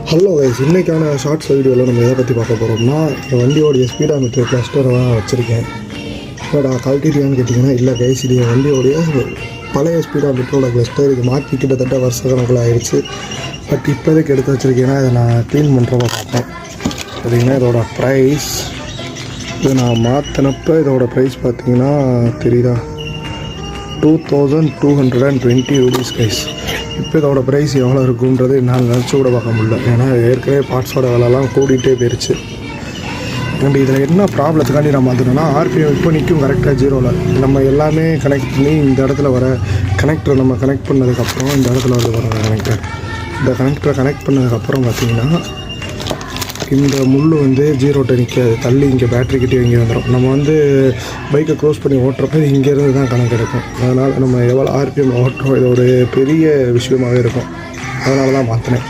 Hello guys, இன்றைக்கான shorts வீடியோவில் நம்ம எதை பற்றி பார்க்க போகிறோம்னா, இந்த வண்டியோடைய ஸ்பீடாமீட்டர் கிளஸ்டரை தான் வச்சுருக்கேன். என்னடா கழட்டிட்டியான்னு கேட்டிங்கன்னா, இல்லை கைஸ், இது என் வண்டியோடைய பழைய ஸ்பீடாமீட்டரோட கிளஸ்டர். இது மாற்றி கிட்டத்தட்ட வருஷ கணக்கில் ஆகிடுச்சு. பட் இப்போதைக்கு எடுத்து வச்சுருக்கேன்னா இதை நான் க்ளீன் பண்ணுறப்ப பார்த்தேன். பார்த்திங்கன்னா இதோட ப்ரைஸ், இது நான் மாற்றினப்போ இதோட ப்ரைஸ் பார்த்திங்கன்னா தெரியுதா, 2220 rupees கைஸ். இப்போ இதோட ப்ரைஸ் எவ்வளோ இருக்குன்றது என்னால் நினச்சி கூட பார்க்க முடியல. ஏன்னா ஏற்கனவே பார்ட்ஸோட விலைலாம் கூடிகிட்டே போயிடுச்சு. அண்ட் இதில் என்ன ப்ராப்ளத்துக்காண்டி நம்ம மாற்றினோன்னா, ஆர்பிஎம் இப்போ நிற்கும் கரெக்டாக 0ல். நம்ம எல்லாமே கனெக்ட் பண்ணி இந்த இடத்துல வர கனெக்டரை நம்ம கனெக்ட் பண்ணதுக்கப்புறம் இந்த இடத்துல வந்து வர கனெக்டர், இந்த கனெக்டரை கனெக்ட் பண்ணதுக்கப்புறம் பார்த்திங்கன்னா இந்த முள் வந்து 0ட்ட நிற்காது, தள்ளி இங்கே பேட்டரிக்கிட்டே இங்கே வந்துடும். நம்ம வந்து பைக்கை க்ளோஸ் பண்ணி ஓட்டுறப்ப இங்கேருந்து தான் கணக்கு எடுக்கும். அதனால் நம்ம எவ்வளோ ஆர்பிஎம் ஓட்டுறோம் இது ஒரு பெரிய விஷயமாகவே இருக்கும். அதனால தான் மாற்றினேன்.